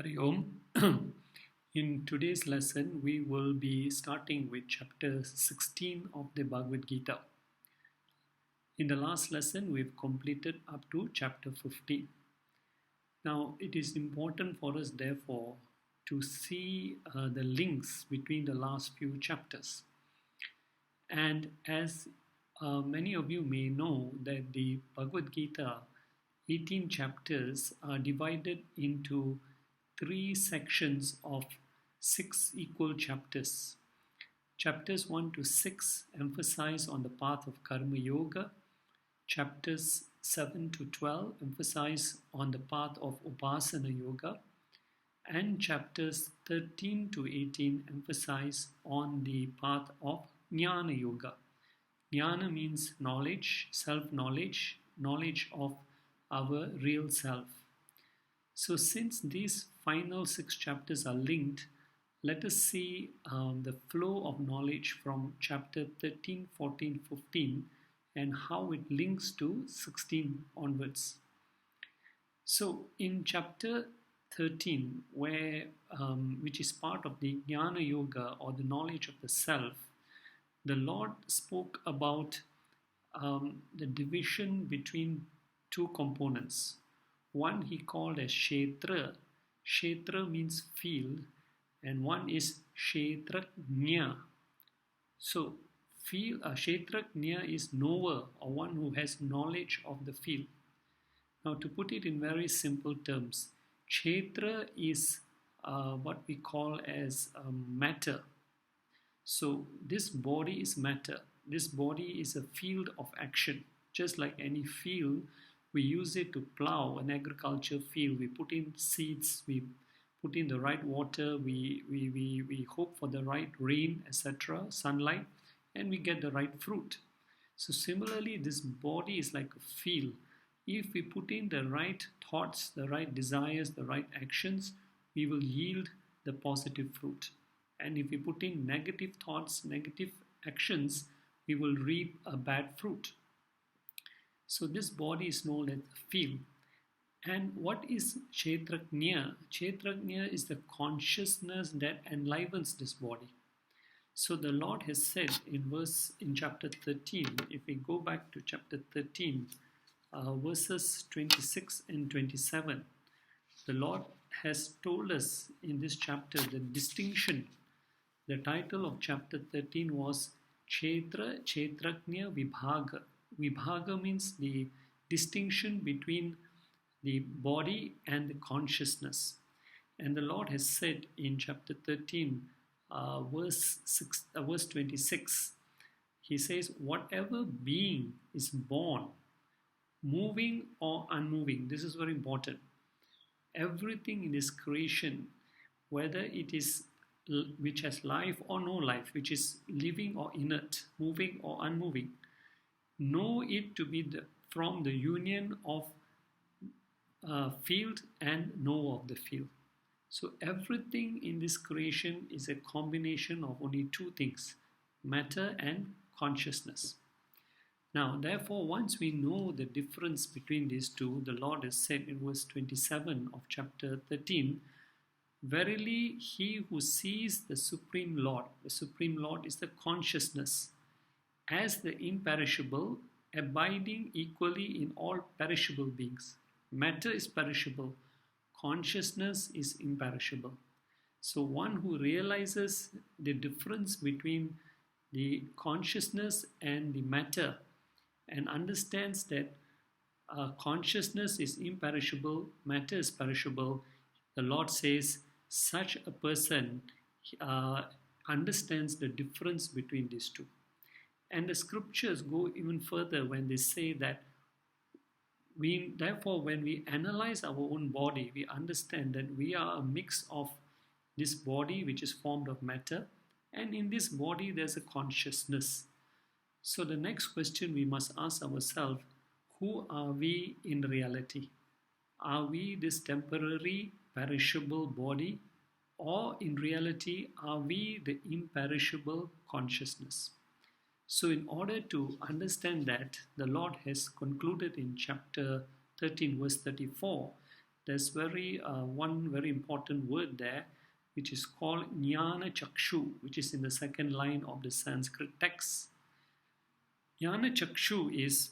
Hari Om. In today's lesson, we will be starting with chapter 16 of the Bhagavad Gita. In the last lesson, we've completed up to chapter 15. Now, it is important for us, therefore, to see the links between the last few chapters. And as many of you may know, that the Bhagavad Gita 18 chapters are divided into 3 sections of 6 equal chapters. Chapters 1 to 6 emphasize on the path of Karma Yoga. Chapters 7 to 12 emphasize on the path of Upasana Yoga. And chapters 13 to 18 emphasize on the path of Jnana Yoga. Jnana means knowledge, self-knowledge, knowledge of our real self. So since these final 6 chapters are linked, let us see the flow of knowledge from chapter 13, 14, 15 and how it links to 16 onwards. So in chapter 13, which is part of the Jnana Yoga or the knowledge of the self, the Lord spoke about the division between 2 components. One he called as Kshetra. Kshetra means field, and one is Kshetrajna. So, Kshetrajna is knower, or one who has knowledge of the field. Now, to put it in very simple terms, Kshetra is what we call as matter. So, this body is matter. This body is a field of action. Just like any field, we use it to plow an agriculture field. We put in seeds, we put in the right water, we hope for the right rain, etc., sunlight, and we get the right fruit. So similarly, this body is like a field. If we put in the right thoughts, the right desires, the right actions, we will yield the positive fruit. And if we put in negative thoughts, negative actions, we will reap a bad fruit. So this body is known as the field. And what is Kshetrajna? Kshetrajna is the consciousness that enlivens this body. So the Lord has said in chapter 13, if we go back to chapter 13, verses 26 and 27, the Lord has told us in this chapter the distinction. The title of chapter 13 was Kshetra Kshetrajna Vibhaga. Vibhaga means the distinction between the body and the consciousness. And the Lord has said in chapter 13, verse 26, He says, whatever being is born, moving or unmoving, this is very important. Everything in this creation, whether it is which has life or no life, which is living or inert, moving or unmoving, know it to be from the union of field and knower of the field. So everything in this creation is a combination of only 2 things, matter and consciousness. Now, therefore, once we know the difference between these 2, the Lord has said in verse 27 of chapter 13, verily he who sees the Supreme Lord is the consciousness, as the imperishable, abiding equally in all perishable beings. Matter is perishable, consciousness is imperishable. So one who realizes the difference between the consciousness and the matter and understands that consciousness is imperishable, matter is perishable, the Lord says such a person understands the difference between these 2. And the scriptures go even further when they say that therefore, when we analyze our own body, we understand that we are a mix of this body which is formed of matter, and in this body there's a consciousness. So the next question we must ask ourselves, who are we in reality? Are we this temporary, perishable body, or in reality are we the imperishable consciousness? So in order to understand that, the Lord has concluded in chapter 13 verse 34 there's one very important word there, which is called jnana chakshu, which is in the second line of the Sanskrit text. Jnana chakshu is,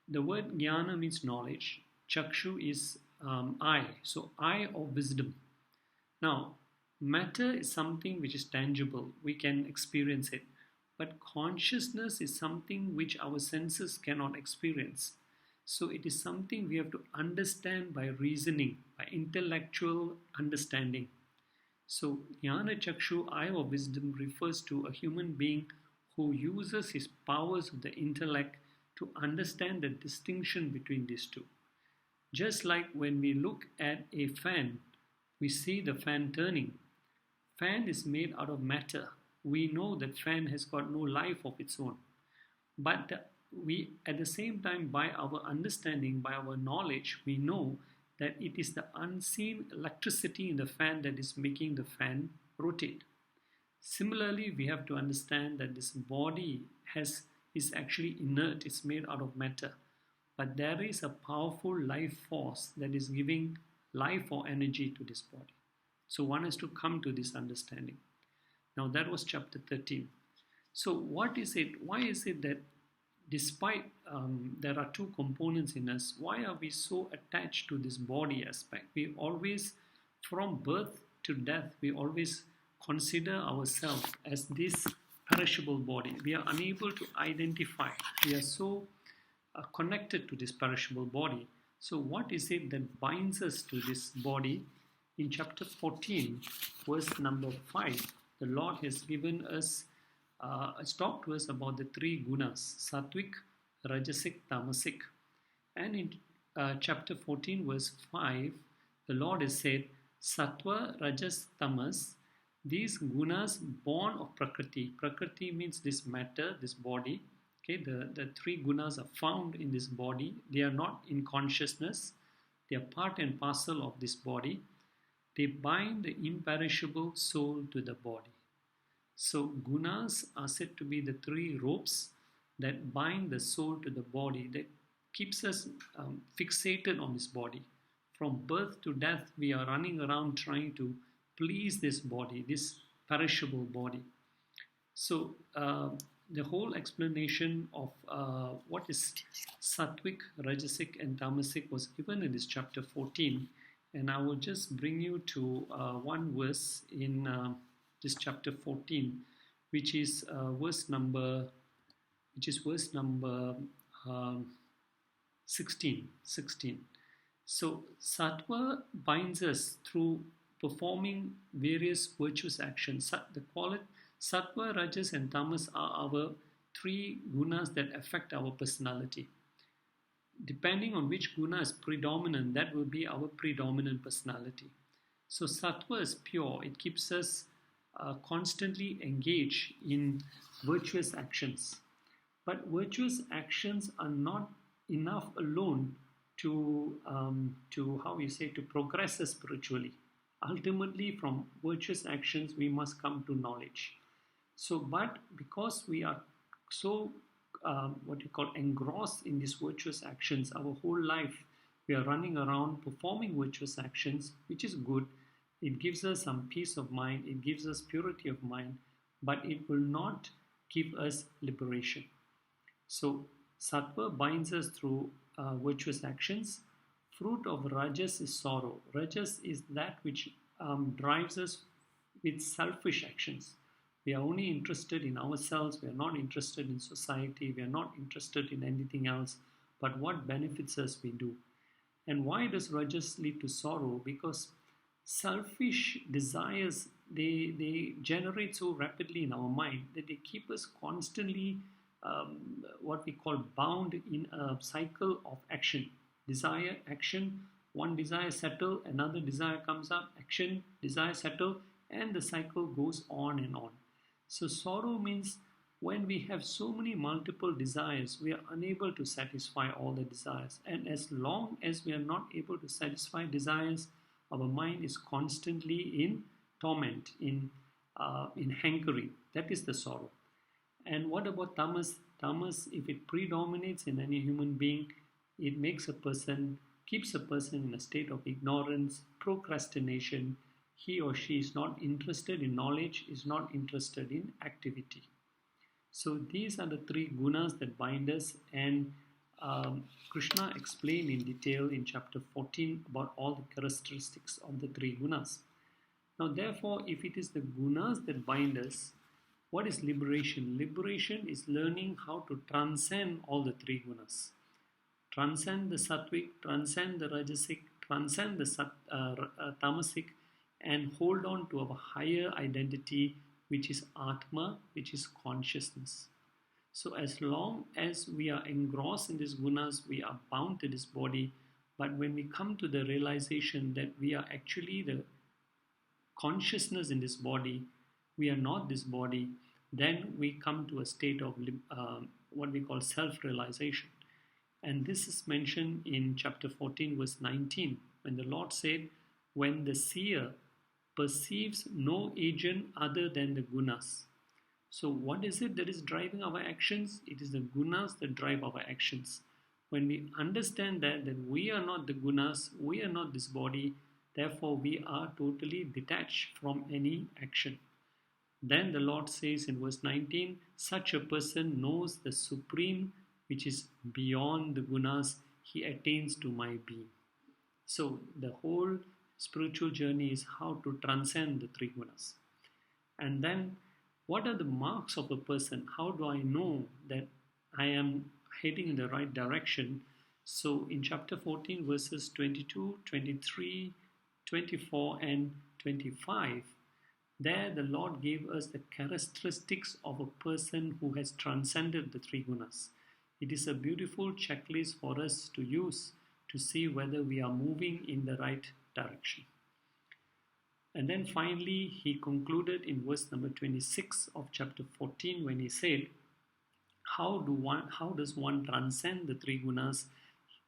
the word jnana means knowledge, chakshu is eye, so eye of wisdom. Now, matter is something which is tangible, we can experience it, but consciousness is something which our senses cannot experience. So it is something we have to understand by reasoning, by intellectual understanding. So jnana chakshu, eye of wisdom, refers to a human being who uses his powers of the intellect to understand the distinction between these two. Just like when we look at a fan, we see the fan turning. Fan is made out of matter. We know that fan has got no life of its own. But we, at the same time, by our understanding, by our knowledge, we know that it is the unseen electricity in the fan that is making the fan rotate. Similarly, we have to understand that this body is actually inert, it's made out of matter. But there is a powerful life force that is giving life or energy to this body. So one has to come to this understanding. Now that was chapter 13. So what is it? Why is it that despite there are two components in us, why are we so attached to this body aspect? We always, from birth to death, we always consider ourselves as this perishable body. We are unable to identify. We are so connected to this perishable body. So what is it that binds us to this body? In chapter 14, verse number 5, the Lord has given us, has talked to us about the three gunas, sattvic, rajasic, tamasic. And in chapter 14, verse 5, the Lord has said, sattva, rajas, tamas, these gunas born of prakriti. Prakriti means this matter, this body. Okay, the three gunas are found in this body. They are not in consciousness. They are part and parcel of this body. They bind the imperishable soul to the body. So gunas are said to be the three ropes that bind the soul to the body, that keeps us fixated on this body. From birth to death, we are running around trying to please this body, this perishable body. So the whole explanation of what is sattvic, rajasic and tamasic was given in this chapter 14. And I will just bring you to one verse in this chapter 14, which is verse number 16. So sattva binds us through performing various virtuous actions. Sattva, rajas and tamas are our three gunas that affect our personality. Depending on which guna is predominant, that will be our predominant personality. So sattva is pure. It keeps us constantly engaged in virtuous actions. But virtuous actions are not enough alone to progress us spiritually. Ultimately, from virtuous actions, we must come to knowledge. So, but because we are so engrossed in these virtuous actions, our whole life we are running around performing virtuous actions, which is good. It gives us some peace of mind, it gives us purity of mind, but it will not give us liberation. So sattva binds us through virtuous actions. Fruit of rajas is sorrow. Rajas is that which drives us with selfish actions. We are only interested in ourselves. We are not interested in society. We are not interested in anything else. But what benefits us, we do. And why does rajas lead to sorrow? Because selfish desires, they generate so rapidly in our mind that they keep us constantly what we call bound in a cycle of action. Desire, action, one desire settle, another desire comes up, action, desire settle, and the cycle goes on and on. So sorrow means when we have so many multiple desires, we are unable to satisfy all the desires. And as long as we are not able to satisfy desires, our mind is constantly in torment, in hankering. That is the sorrow. And what about tamas? Tamas, if it predominates in any human being, it makes a person keeps a person in a state of ignorance, procrastination. He or she is not interested in knowledge, is not interested in activity. So these are the three gunas that bind us, and Krishna explained in detail in chapter 14 about all the characteristics of the three gunas. Now, therefore, if it is the gunas that bind us, what is liberation? Liberation is learning how to transcend all the three gunas. Transcend the sattvic, transcend the rajasic, transcend the tamasic, and hold on to our higher identity, which is Atma, which is consciousness. So as long as we are engrossed in these gunas, we are bound to this body. But when we come to the realization that we are actually the consciousness in this body, we are not this body, then we come to a state of what we call self-realization. And this is mentioned in chapter 14, verse 19, when the Lord said, when the seer perceives no agent other than the gunas. So what is it that is driving our actions? It is the gunas that drive our actions. When we understand that we are not the gunas, we are not this body, therefore we are totally detached from any action. Then the Lord says in verse 19, such a person knows the supreme, which is beyond the gunas, he attains to my being. So the whole spiritual journey is how to transcend the three gunas. And then what are the marks of a person? How do I know that I am heading in the right direction? So in chapter 14, verses 22, 23, 24, and 25, there the Lord gave us the characteristics of a person who has transcended the three gunas. It is a beautiful checklist for us to use to see whether we are moving in the right direction. And then finally, he concluded in verse number 26 of chapter 14 when he said, how does one transcend the three gunas?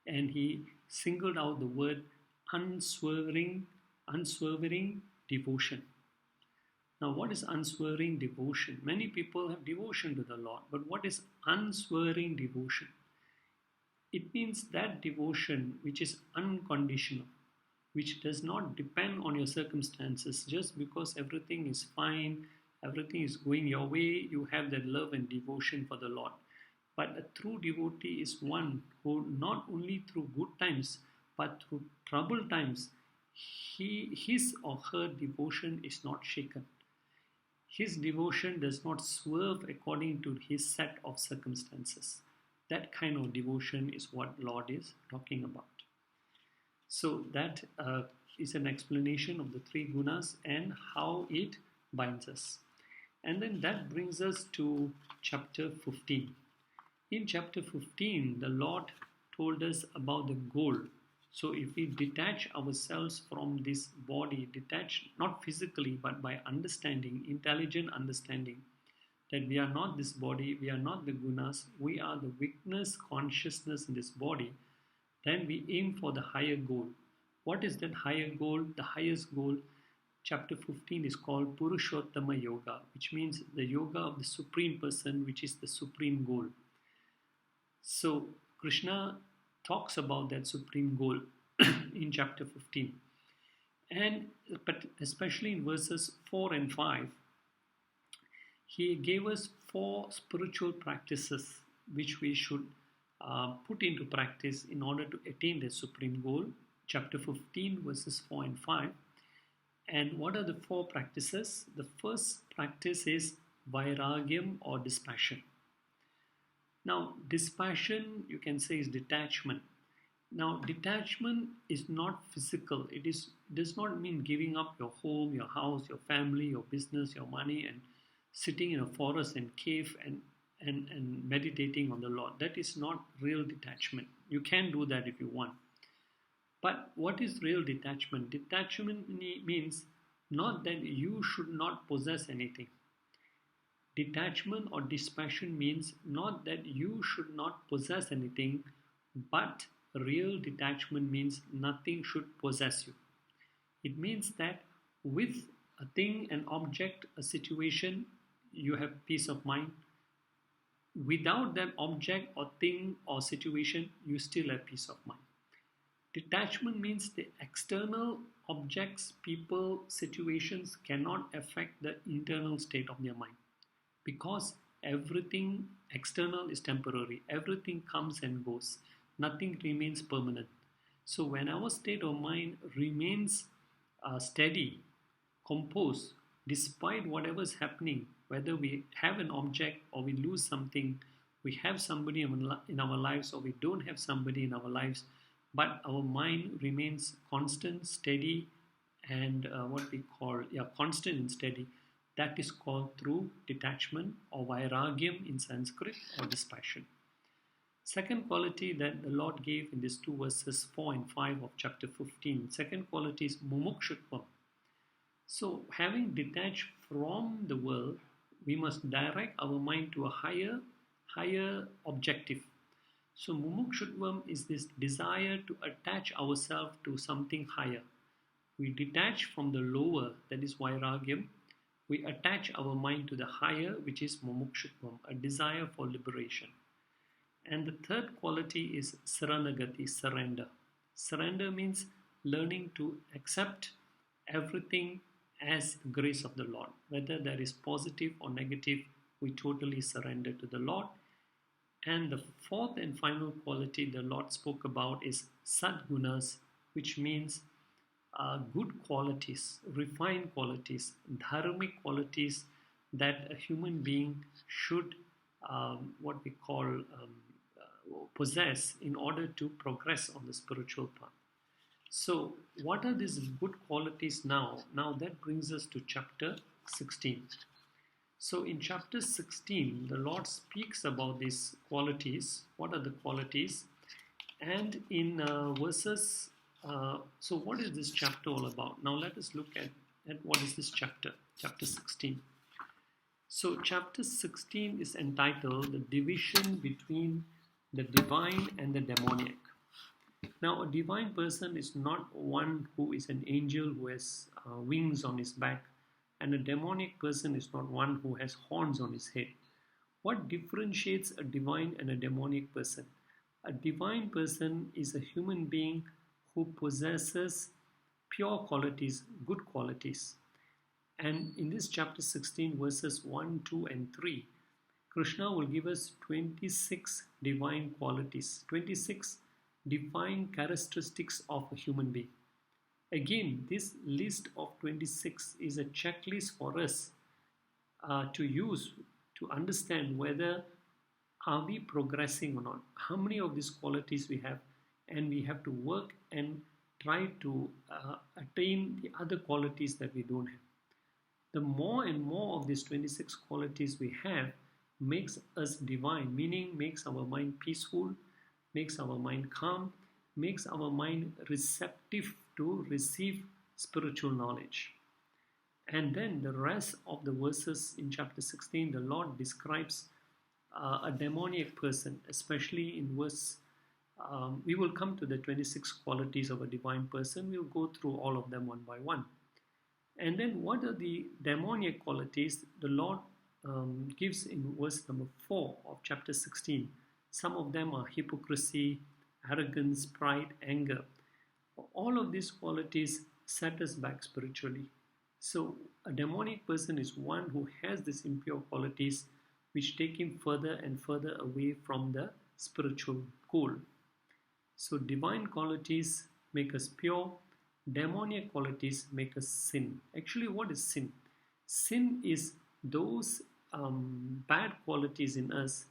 And he singled out the word unswerving devotion. Now, what is unswerving devotion? Many people have devotion to the Lord, but what is unswerving devotion? It means that devotion which is unconditional, which does not depend on your circumstances. Just because everything is fine, everything is going your way, you have that love and devotion for the Lord. But a true devotee is one who not only through good times, but through troubled times, his or her devotion is not shaken. His devotion does not swerve according to his set of circumstances. That kind of devotion is what Lord is talking about. So that is an explanation of the three gunas and how it binds us. And then that brings us to chapter 15. In chapter 15, the Lord told us about the goal. So if we detach ourselves from this body, detach not physically but by understanding, intelligent understanding, that we are not this body, we are not the gunas, we are the witness consciousness in this body, then we aim for the higher goal. What is that higher goal? The highest goal, chapter 15 is called Purushottama Yoga, which means the yoga of the Supreme Person, which is the supreme goal. So Krishna talks about that supreme goal in chapter 15. But especially in verses 4 and 5, he gave us 4 spiritual practices which we should put into practice in order to attain the supreme goal. Chapter 15, verses 4 and 5. And what are the 4 practices? The first practice is vairagyam or dispassion. Now, dispassion, you can say, is detachment. Now, detachment is not physical. It does not mean giving up your home, your house, your family, your business, your money, and sitting in a forest and cave and meditating on the Lord. That is not real detachment. You can do that if you want. But what is real detachment? Detachment means not that you should not possess anything. Detachment or dispassion means not that you should not possess anything, but real detachment means nothing should possess you. It means that with a thing, an object, a situation, you have peace of mind. Without that object or thing or situation, you still have peace of mind. Detachment means the external objects, people, situations cannot affect the internal state of their mind, because everything external is temporary, everything comes and goes, nothing remains permanent. So when our state of mind remains steady, composed, despite whatever is happening, whether we have an object or we lose something, we have somebody in our lives or we don't have somebody in our lives, but our mind remains constant, steady, and what we call, constant and steady. That is called through detachment or vairagyam in Sanskrit, or dispassion. Second quality that the Lord gave in these two verses 4 and 5 of chapter 15. Second quality is mumukshutvam. So, having detached from the world, we must direct our mind to a higher objective. So, mumukshutvam is this desire to attach ourselves to something higher. We detach from the lower, that is vairagyam. We attach our mind to the higher, which is mumukshutvam, a desire for liberation. And the third quality is saranagati, surrender. Surrender means learning to accept everything as the grace of the Lord. Whether there is positive or negative, we totally surrender to the Lord. And the fourth and final quality the Lord spoke about is Gunas, which means good qualities, refined qualities, dharmic qualities that a human being should, what we call, possess in order to progress on the spiritual path. So, what are these good qualities now? Now that brings us to chapter 16. So, in chapter 16, the Lord speaks about these qualities. What are the qualities? And in verses, so what is this chapter all about? Now, let us look at what is this chapter, chapter 16. So, chapter 16 is entitled The Division Between the Divine and the Demoniac. Now, a divine person is not one who is an angel who has wings on his back, and a demoniac person is not one who has horns on his head. What differentiates a divine and a demoniac person? A divine person is a human being who possesses pure qualities, good qualities. And in this chapter 16, verses 1, 2, and 3, Krishna will give us 26 divine qualities, 26 divine characteristics of a human being. Again, this list of 26 is a checklist for us to use to understand whether are we progressing or not, how many of these qualities we have, and we have to work and try to attain the other qualities that we don't have. The more and more of these 26 qualities we have makes us divine, meaning makes our mind peaceful, makes our mind calm, makes our mind receptive to receive spiritual knowledge. And then the rest of the verses in chapter 16, the Lord describes a demoniac person, especially in verse, we will come to the 26 qualities of a divine person. We'll go through all of them one by one. And then what are the demoniac qualities? The Lord gives in verse number 4 of chapter 16. Some of them are hypocrisy, arrogance, pride, anger. All of these qualities set us back spiritually. So a demoniac person is one who has these impure qualities which take him further and further away from the spiritual goal. So divine qualities make us pure, demoniac qualities make us sin. Actually, what is sin? Sin is those bad qualities in us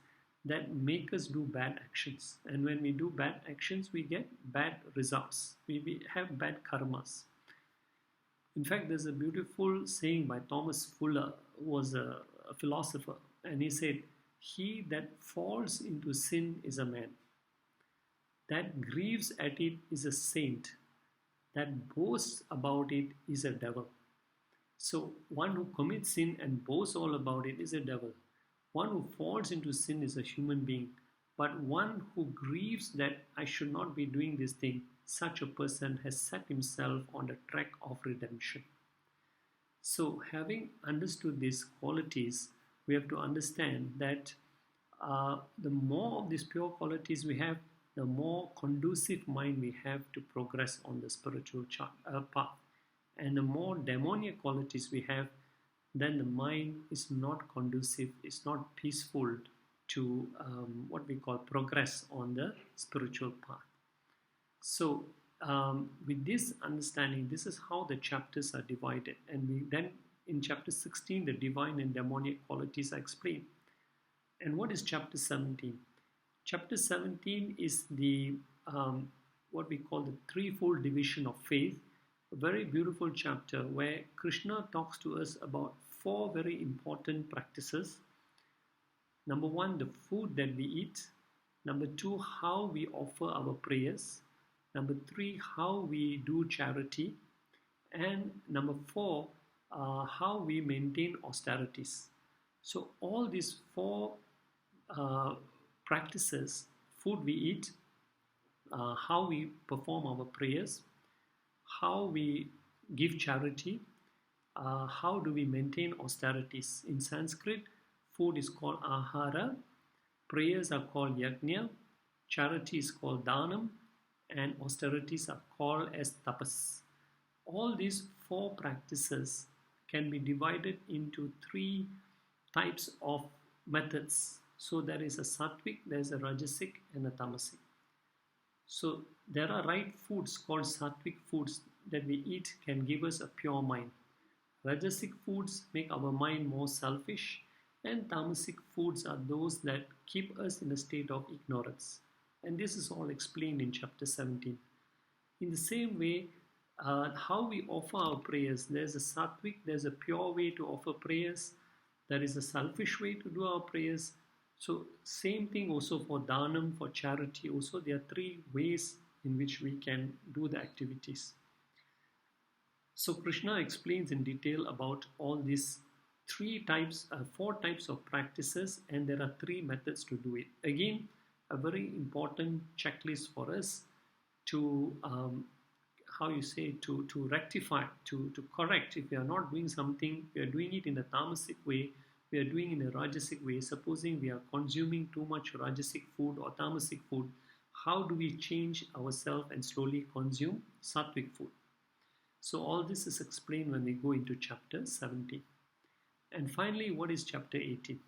that make us do bad actions. And when we do bad actions, we get bad results. We have bad karmas. In fact, there's a beautiful saying by Thomas Fuller, who was a philosopher, and he said, "He that falls into sin is a man. That grieves at it is a saint. That boasts about it is a devil." So one who commits sin and boasts all about it is a devil. One who falls into sin is a human being. But one who grieves that I should not be doing this thing, such a person has set himself on the track of redemption. So having understood these qualities, we have to understand that the more of these pure qualities we have, the more conducive mind we have to progress on the spiritual path. And the more demoniac qualities we have, then the mind is not conducive, it's not peaceful to what we call progress on the spiritual path. So, with this understanding, this is how the chapters are divided. And we then in chapter 16, the divine and demoniac qualities are explained. And what is chapter 17? Chapter 17 is the what we call the threefold division of faith. A very beautiful chapter where Krishna talks to us about 4 very important practices. Number 1, the food that we eat. Number 2, how we offer our prayers. Number 3, how we do charity. And number 4, how we maintain austerities. So all these 4 practices, food we eat, how we perform our prayers, how we give charity, how do we maintain austerities. In Sanskrit, food is called ahara, prayers are called yajna, charity is called dhanam, and austerities are called as tapas. All these 4 practices can be divided into 3 types of methods. So there is a sattvic, there is a rajasic, and a tamasic. So there are right foods called sattvic foods that we eat can give us a pure mind. Rajasic foods make our mind more selfish, and tamasic foods are those that keep us in a state of ignorance. And this is all explained in chapter 17. In the same way, how we offer our prayers, there's a sattvic, there's a pure way to offer prayers, there is a selfish way to do our prayers. So same thing also for dhanam, for charity also, there are 3 ways in which we can do the activities. So Krishna explains in detail about all these 4 types of practices, and there are 3 methods to do it. Again, a very important checklist for us to to rectify, to correct. If we are not doing something, we are doing it in a tamasic way, we are doing it in a rajasic way. Supposing we are consuming too much rajasic food or tamasic food, how do we change ourselves and slowly consume sattvic food? So all this is explained when we go into chapter 17. And finally, what is chapter 18?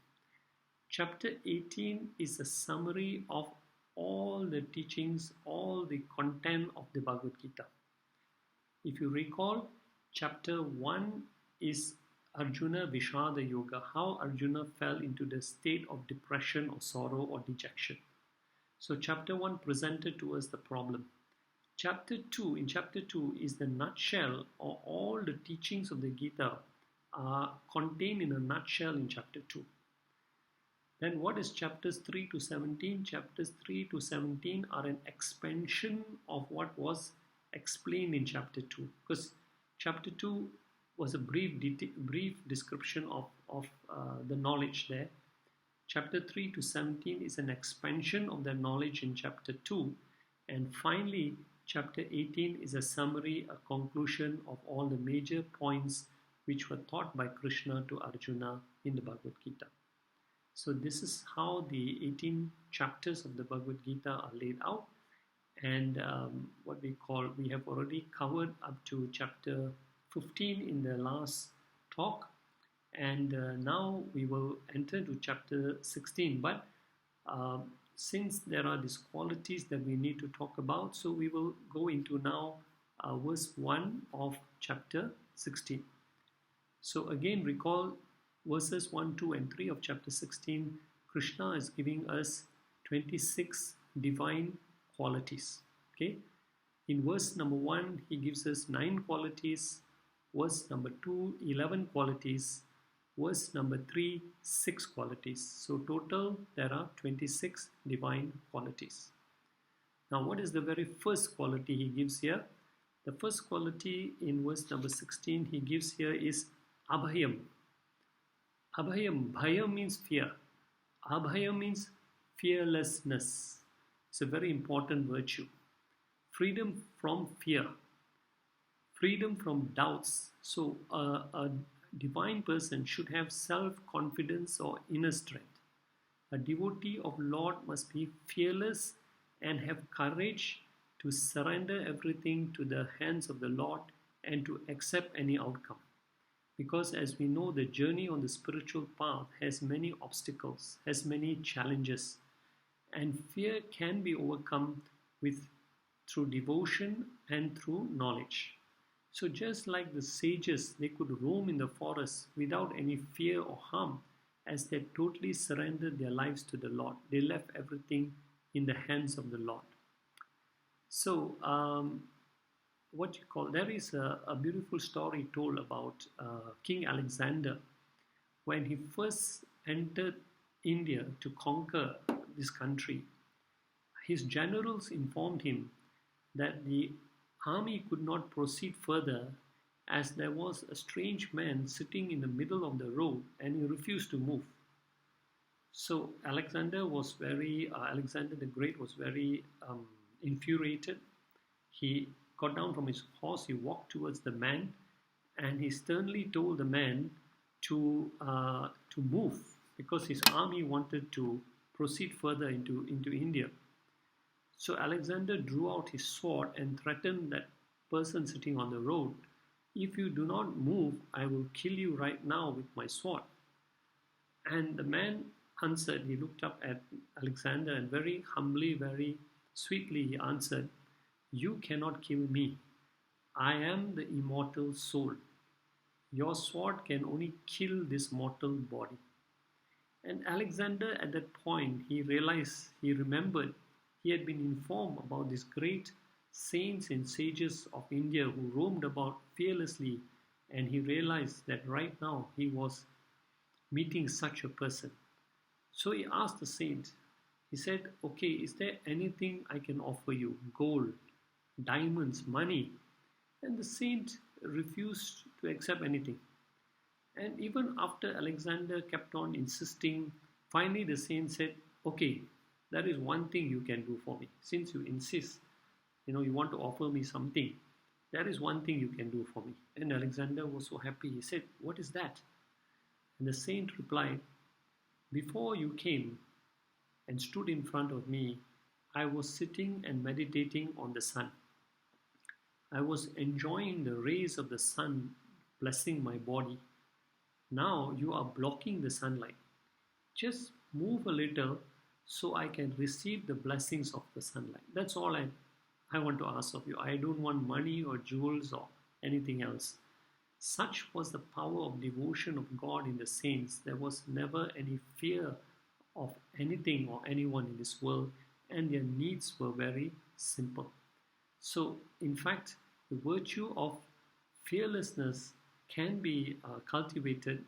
Chapter 18 is a summary of all the teachings, all the content of the Bhagavad Gita. If you recall, chapter 1 is Arjuna Vishada Yoga, how Arjuna fell into the state of depression or sorrow or dejection. So chapter 1 presented to us the problem. In chapter 2 is the nutshell, or all the teachings of the Gita are contained in a nutshell in chapter 2. Then what is chapters 3 to 17? Chapters 3 to 17 are an expansion of what was explained in chapter 2. Because chapter 2 was a brief description of the knowledge there. Chapter 3 to 17 is an expansion of the knowledge in chapter 2. And finally, chapter 18 is a summary, a conclusion of all the major points which were taught by Krishna to Arjuna in the Bhagavad Gita. So this is how the 18 chapters of the Bhagavad Gita are laid out. And we have already covered up to chapter 15 in the last talk. And now we will enter to chapter 16. But since there are these qualities that we need to talk about, so we will go into now verse 1 of chapter 16. So again, recall verses 1, 2 and 3 of chapter 16. Krishna is giving us 26 divine qualities. Okay, in verse number 1, he gives us 9 qualities. Verse number 2, 11 qualities. Verse number 3, 6 qualities. So total, there are 26 divine qualities. Now, what is the very first quality he gives here? The first quality in verse number 16 he gives here is abhayam. Abhayam, bhaya means fear. Abhaya means fearlessness. It's a very important virtue. Freedom from fear. Freedom from doubts. So a divine person should have self-confidence or inner strength. A devotee of Lord must be fearless and have courage to surrender everything to the hands of the Lord and to accept any outcome. Because as we know, the journey on the spiritual path has many obstacles, has many challenges, and fear can be overcome with through devotion and through knowledge. So just like the sages, they could roam in the forest without any fear or harm as they totally surrendered their lives to the Lord. They left everything in the hands of the Lord. So, what you call there is a beautiful story told about King Alexander when he first entered India to conquer this country. His generals informed him that the army could not proceed further as there was a strange man sitting in the middle of the road and he refused to move. So Alexander the Great was very infuriated. He got down from his horse, he walked towards the man, and he sternly told the man to move because his army wanted to proceed further into India. So Alexander drew out his sword and threatened that person sitting on the road, "If you do not move, I will kill you right now with my sword." And the man answered, he looked up at Alexander and very humbly, very sweetly he answered, "You cannot kill me. I am the immortal soul. Your sword can only kill this mortal body." And Alexander at that point, he remembered, he had been informed about these great saints and sages of India who roamed about fearlessly, and he realized that right now he was meeting such a person. So he asked the saint, he said, "Okay, is there anything I can offer you? Gold, diamonds, money?" And the saint refused to accept anything. And even after Alexander kept on insisting, finally the saint said, "Okay, there is one thing you can do for me. Since you insist, you want to offer me something, there is one thing you can do for me." And Alexander was so happy. He said, "What is that?" And the saint replied, "Before you came and stood in front of me, I was sitting and meditating on the sun. I was enjoying the rays of the sun blessing my body. Now you are blocking the sunlight. Just move a little so I can receive the blessings of the sunlight. That's all I want to ask of you. I don't want money or jewels or anything else." Such was the power of devotion of God in the saints. There was never any fear of anything or anyone in this world, and their needs were very simple. So, in fact, the virtue of fearlessness can be cultivated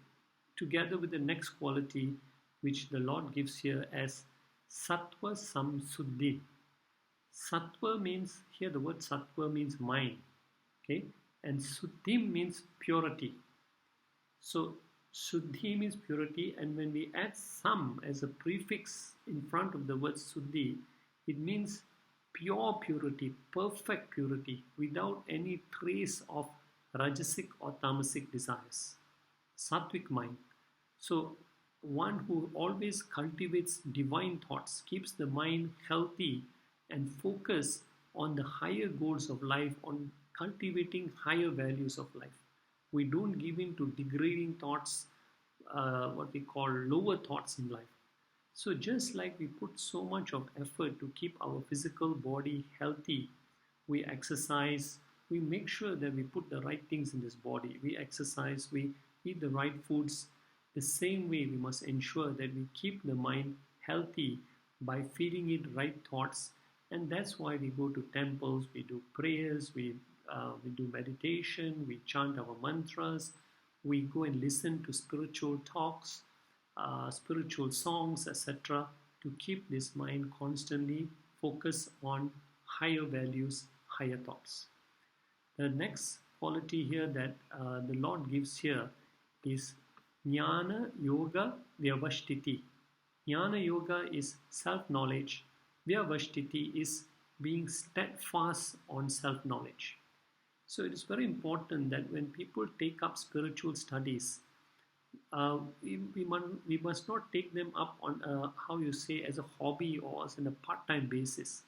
together with the next quality which the Lord gives here as Sattva Samsuddhi. Sattva means, here the word Sattva means mind, okay? And Suddhi means purity. So Suddhi means purity, and when we add Sam as a prefix in front of the word Suddhi, it means pure purity, perfect purity, without any trace of Rajasic or Tamasic desires. Sattvic mind. So one who always cultivates divine thoughts, keeps the mind healthy and focus on the higher goals of life, on cultivating higher values of life. We don't give in to degrading thoughts, what we call lower thoughts in life. So just like we put so much of effort to keep our physical body healthy, we exercise, we make sure that we put the right things in this body. We exercise, we eat the right foods. The same way we must ensure that we keep the mind healthy by feeding it right thoughts. And that's why we go to temples, we do prayers, we do meditation, we chant our mantras, we go and listen to spiritual talks, spiritual songs, etc., to keep this mind constantly focused on higher values, higher thoughts. The next quality here that the Lord gives here is Jnana Yoga Vyavashtiti. Jnana Yoga is self-knowledge. Vyavashtiti is being steadfast on self-knowledge. So it is very important that when people take up spiritual studies, we must not take them up on how you say as a hobby or as in a part-time basis.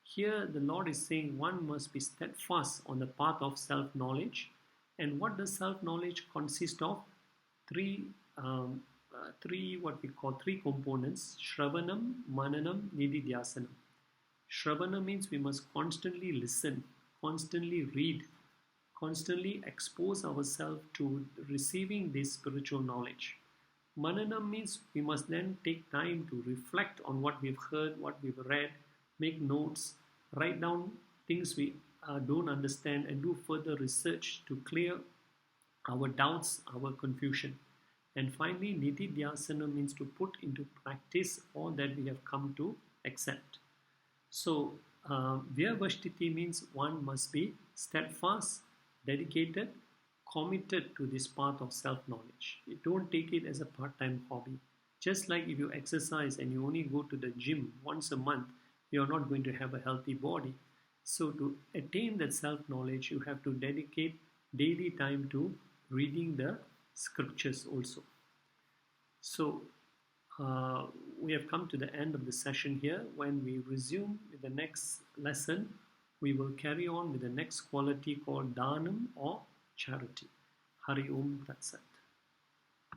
Here, the Lord is saying one must be steadfast on the path of self knowledge. And what does self knowledge consist of? Three, what we call three components: Shravanam, Mananam, Nididhyasanam. Shravana means we must constantly listen, constantly read, constantly expose ourselves to receiving this spiritual knowledge. Mananam means we must then take time to reflect on what we've heard, what we've read, make notes, write down things we don't understand, and do further research to clear our doubts, our confusion. And finally, Nididhyasana means to put into practice all that we have come to accept. So, Vyavashtiti means one must be steadfast, dedicated, committed to this path of self knowledge. You don't take it as a part time hobby. Just like if you exercise and you only go to the gym once a month, you're not going to have a healthy body. So, to attain that self knowledge, you have to dedicate daily time to reading the scriptures also. So, we have come to the end of the session here. When we resume with the next lesson, we will carry on with the next quality called Dhanam or charity. Hari Om Tat Sat.